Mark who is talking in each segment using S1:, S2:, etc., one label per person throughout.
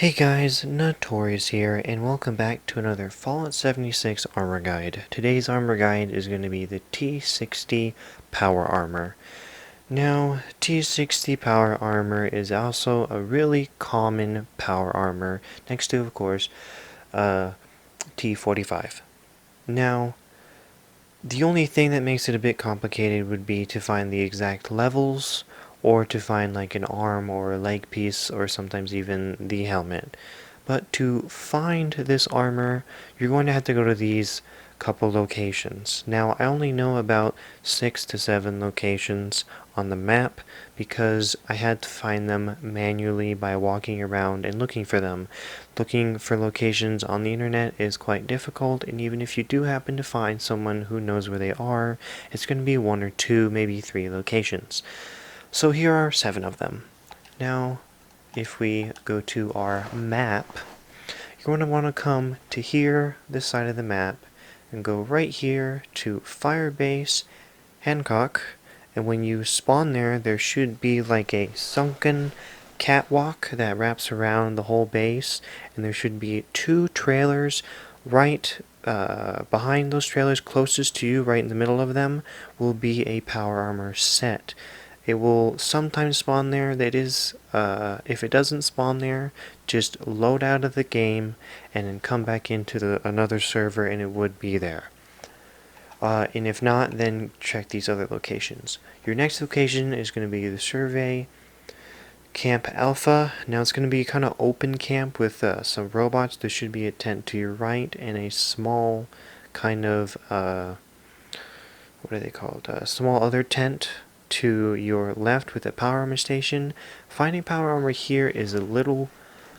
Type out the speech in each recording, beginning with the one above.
S1: Hey guys, Notorious here, and welcome back to another Fallout 76 armor guide. Today's armor guide is going to be the T60 Power Armor. Now, T60 Power Armor is also a really common power armor, next to, of course, T45. Now, the only thing that makes it a bit complicated would be to find the exact levels, or to find like an arm or a leg piece, or sometimes even the helmet. But to find this armor, you're going to have to go to these couple locations. Now, I only know about 6 to 7 locations on the map because I had to find them manually by walking around and looking for them. Looking for locations on the internet is quite difficult, and even if you do happen to find someone who knows where they are, it's going to be 1 or 2, maybe 3 locations. So here are 7 of them. Now, if we go to our map, you're going to want to come to here, this side of the map, and go right here to Firebase, Hancock, and when you spawn there, there should be like a sunken catwalk that wraps around the whole base, and there should be 2 trailers right behind those trailers closest to you, right in the middle of them, will be a power armor set. It will sometimes spawn there. That is, if it doesn't spawn there, just load out of the game and then come back into another server and it would be there. And if not, then check these other locations. Your next location is going to be the survey Camp Alpha. Now it's going to be kind of open camp with some robots. There should be a tent to your right and a small kind of, what are they called? A small other tent to your left with a power armor station. Finding power armor here is a little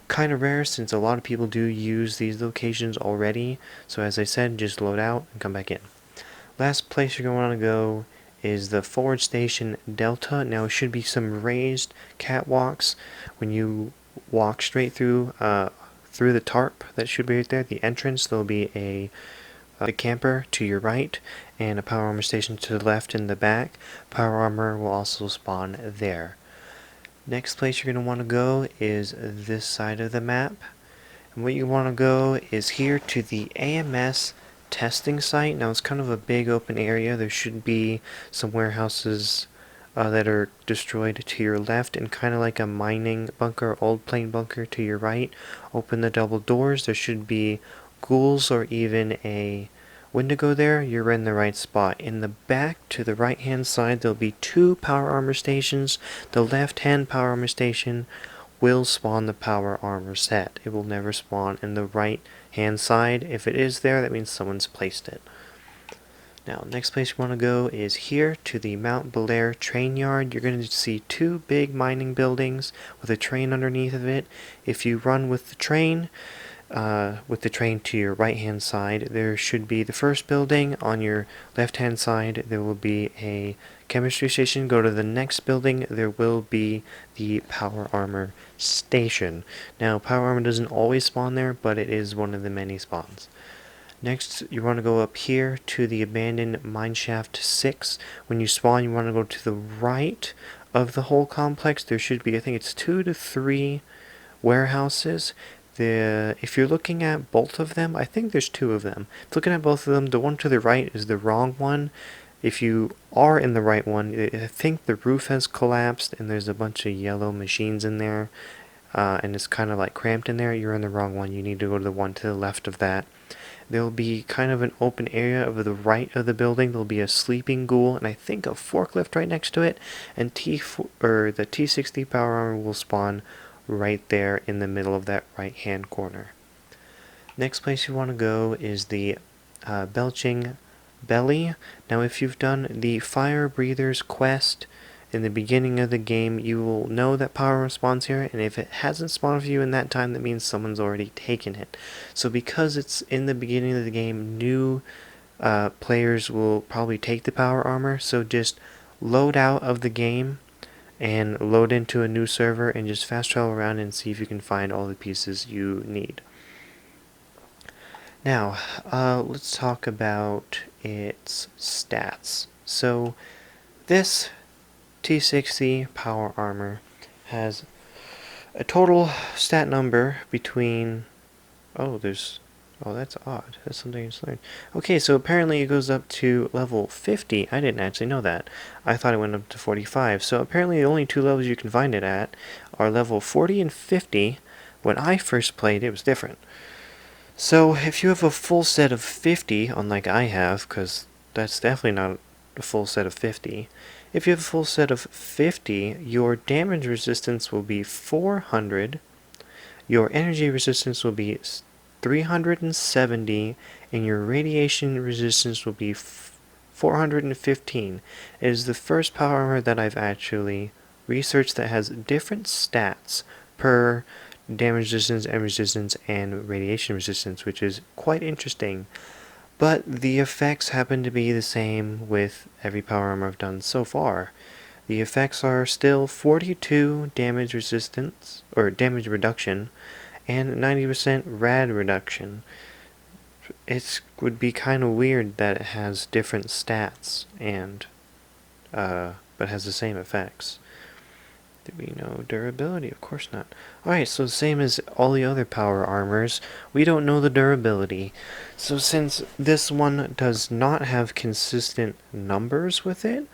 S1: kind of rare since a lot of people do use these locations already. So as I said, just load out and come back in. Last place you're going to want to go is the forward station Delta. Now it should be some raised catwalks. When you walk straight through the tarp that should be right there, the entrance, there'll be a camper to your right and a power armor station to the left in the back. Power armor will also spawn there. Next place you're going to want to go is this side of the map. And what you want to go is here to the AMS testing site. Now it's kind of a big open area. There should be some warehouses that are destroyed to your left, and kind of like a mining bunker, old plane bunker to your right. Open the double doors. There should be ghouls or even a Wendigo there. You're in the right spot. In the back to the right hand side, there'll be 2 power armor stations. The left hand power armor station will spawn the power armor set. It will never spawn in the right hand side. If it is there, that means someone's placed it. Now, next place you want to go is here to the Mount Belair train yard. You're going to see 2 big mining buildings with a train underneath of it. If you run with the train to your right hand side, there should be the first building. On your left hand side, there will be a chemistry station. Go to the next building, there will be the power armor station. Now, power armor doesn't always spawn there, but it is one of the many spawns. Next, you want to go up here to the abandoned mineshaft 6. When you spawn, you want to go to the right of the whole complex. There should be, I think it's 2 to 3 warehouses. If you're looking at both of them, I think there's 2 of them. If looking at both of them, the one to the right is the wrong one. If you are in the right one, I think the roof has collapsed and there's a bunch of yellow machines in there, and it's kind of like cramped in there. You're in the wrong one. You need to go to the one to the left of that. There'll be kind of an open area over the right of the building. There'll be a sleeping ghoul and I think a forklift right next to it, and the T60 power armor will spawn right there in the middle of that right hand corner. Next place you want to go is the Belching Belly. Now if you've done the Fire Breathers quest in the beginning of the game, you will know that power armor spawns here, and if it hasn't spawned for you in that time, that means someone's already taken it. So because it's in the beginning of the game, new players will probably take the power armor, so just load out of the game and load into a new server and just fast travel around and see if you can find all the pieces you need. Now, let's talk about its stats. So, this T60 power armor has A total stat number between... Oh, there's... Oh, that's odd. That's something I just learned. Okay, so apparently it goes up to level 50. I didn't actually know that. I thought it went up to 45. So apparently the only two levels you can find it at are level 40 and 50. When I first played, it was different. So if you have a full set of 50, unlike I have, because that's definitely not a full set of 50. If you have a full set of 50, your damage resistance will be 400, your energy resistance will be 370, and your radiation resistance will be 415. It is the first power armor that I've actually researched that has different stats per damage resistance, energy resistance, and radiation resistance, which is quite interesting. But the effects happen to be the same with every power armor I've done so far. The effects are still 42 damage resistance, or damage reduction, and 90% rad reduction. It would be kind of weird that it has different stats and but has the same effects. Do we know durability? Of course not. Alright, so same as all the other power armors, we don't know the durability. So since this one does not have consistent numbers with it,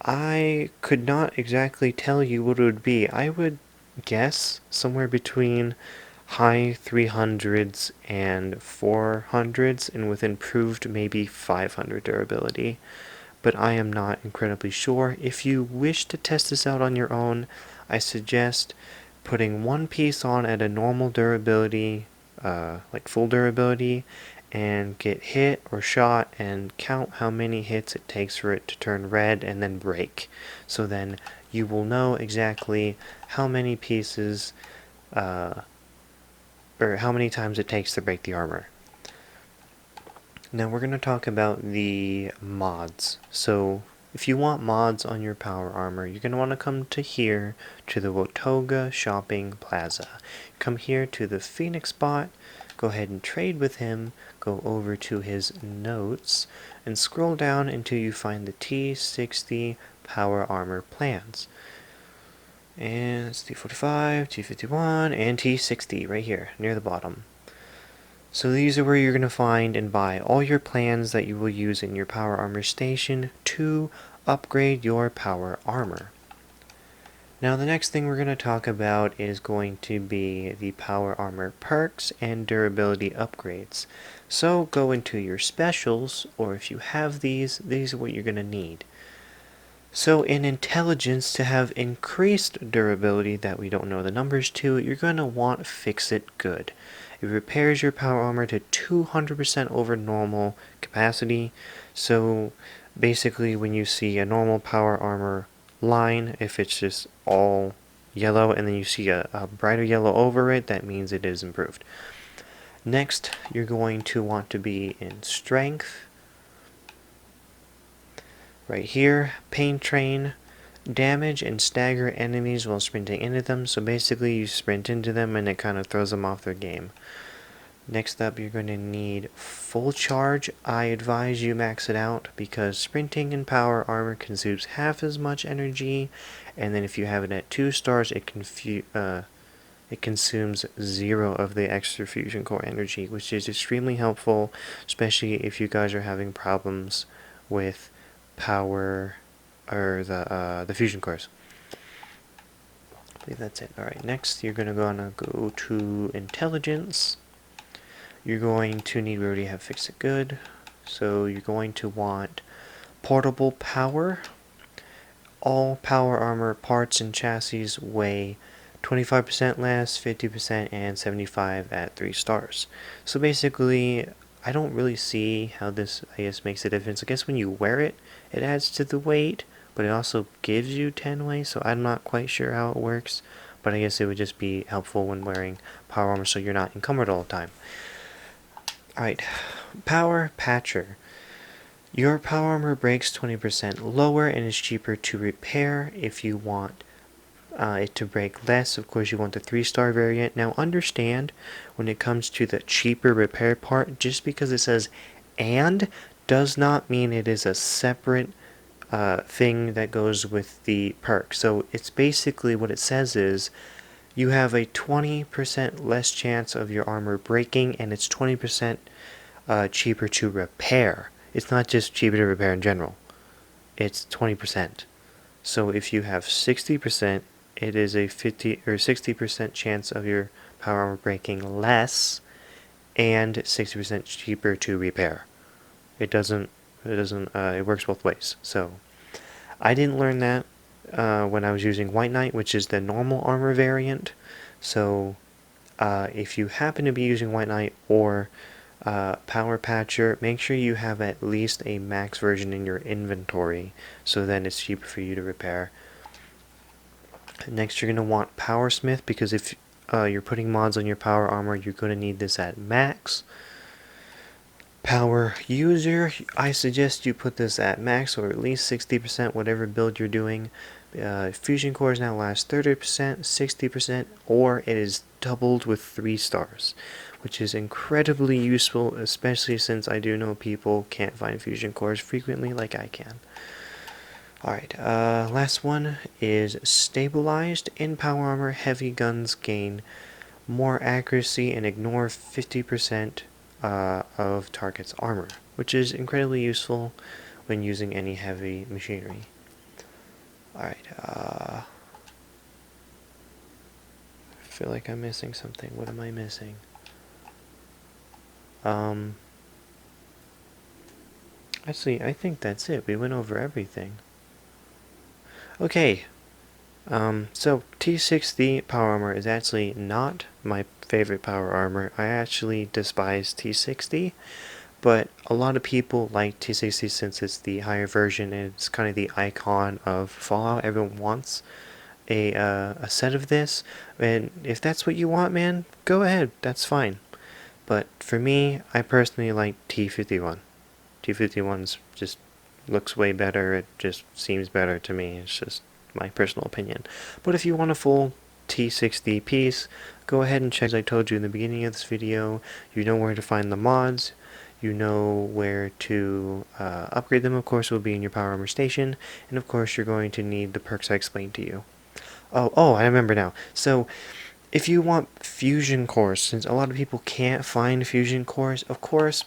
S1: I could not exactly tell you what it would be. I would guess somewhere between high 300s and 400s, and with improved maybe 500 durability. But I am not incredibly sure. If you wish to test this out on your own, I suggest putting one piece on at a normal durability, like full durability, and get hit or shot and count how many hits it takes for it to turn red and then break. So then you will know exactly how many pieces, or how many times it takes to break the armor. Now we're going to talk about the mods. So if you want mods on your power armor, you're going to want to come to here to the Wotoga Shopping Plaza. Come here to the Phoenix bot, go ahead and trade with him, go over to his notes, and scroll down until you find the T60 power armor plans. And it's T45, T51, and T60 right here near the bottom. So these are where you're going to find and buy all your plans that you will use in your power armor station to upgrade your power armor. Now the next thing we're going to talk about is going to be the power armor perks and durability upgrades. So go into your specials, or if you have these are what you're going to need. So in intelligence, to have increased durability that we don't know the numbers to, you're going to want Fix It Good. It repairs your power armor to 200% over normal capacity. So basically when you see a normal power armor line, if it's just all yellow and then you see a brighter yellow over it, that means it is improved. Next, you're going to want to be in strength. Right here, Pain Train, damage and stagger enemies while sprinting into them. So basically you sprint into them and it kind of throws them off their game. Next up, you're going to need full charge. I advise you max it out because sprinting and power armor consumes half as much energy, and then if you have it at 2 stars, it consumes 0 of the extra fusion core energy, which is extremely helpful, especially if you guys are having problems with power or the fusion cores. I believe that's it. Alright, next you're going to go to intelligence. You're going to need, we already have Fix It Good, so you're going to want portable power. All power armor parts and chassis weigh 25% less, 50%, and 75% at 3 stars. So basically, I don't really see how this, I guess, makes a difference. I guess when you wear it, it adds to the weight, but it also gives you 10 weight, so I'm not quite sure how it works. But I guess it would just be helpful when wearing power armor so you're not encumbered all the time. Alright, Power Patcher. Your power armor breaks 20% lower and is cheaper to repair. If you want it to break less, of course you want the 3-star variant. Now understand, when it comes to the cheaper repair part, just because it says "and" does not mean it is a separate thing that goes with the perk. So it's basically, what it says is, you have a 20% less chance of your armor breaking, and it's 20% cheaper to repair. It's not just cheaper to repair in general. It's 20%. So if you have 60%, it is a 50 or 60% chance of your power armor breaking less, and 60% cheaper to repair. It works both ways. So I didn't learn that when I was using White Knight, which is the normal armor variant. So if you happen to be using White Knight or Power Patcher, make sure you have at least a max version in your inventory, so then it's cheaper for you to repair. Next, you're going to want Powersmith, because if you're putting mods on your power armor, you're going to need this at max. Power User, I suggest you put this at max, or at least 60%, whatever build you're doing. Fusion cores now last 30%, 60%, or it is doubled with 3 stars, which is incredibly useful, especially since I do know people can't find fusion cores frequently like I can. Alright, last one is Stabilized. In power armor, heavy guns gain more accuracy and ignore 50% of target's armor, which is incredibly useful when using any heavy machinery. Alright, I feel like I'm missing something. What am I missing? Actually, I think that's it. We went over everything. Okay, so T60 power armor is actually not my favorite power armor. I actually despise T60, but a lot of people like T60 since it's the higher version and it's kind of the icon of Fallout. Everyone wants a set of this, and if that's what you want, man, go ahead, that's fine. But for me, I personally like T51. T51's just looks way better, it just seems better to me, it's just my personal opinion. But if you want a full T60 piece, go ahead and check, as I told you in the beginning of this video. You know where to find the mods, you know where to upgrade them. Of course, will be in your power armor station, and of course you're going to need the perks I explained to you. Oh, I remember now. So if you want fusion cores, since a lot of people can't find fusion cores, of course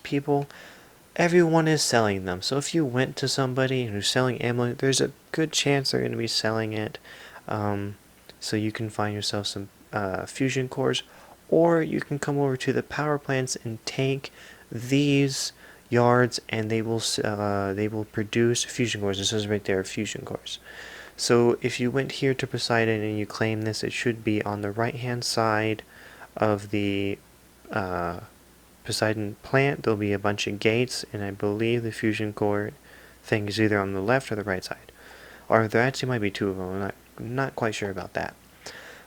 S1: everyone is selling them. So if you went to somebody who's selling ammo, there's a good chance they're going to be selling it. So you can find yourself some fusion cores, or you can come over to the power plants and take these yards, and they will produce fusion cores. It says right there, fusion cores. So if you went here to Poseidon and you claim this, it should be on the right hand side of the Poseidon plant. There'll be a bunch of gates, and I believe the fusion core thing is either on the left or the right side. Or there actually might be 2 of them, I'm not quite sure about that.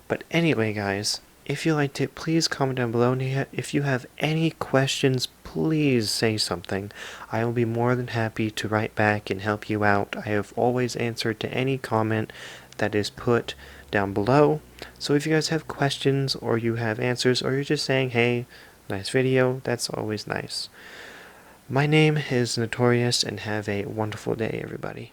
S1: But anyway, guys, if you liked it, please comment down below, and if you have any questions, please say something. I will be more than happy to write back and help you out. I have always answered to any comment that is put down below. So if you guys have questions, or you have answers, or you're just saying, hey, nice video, that's always nice. My name is Notorious, and have a wonderful day, everybody.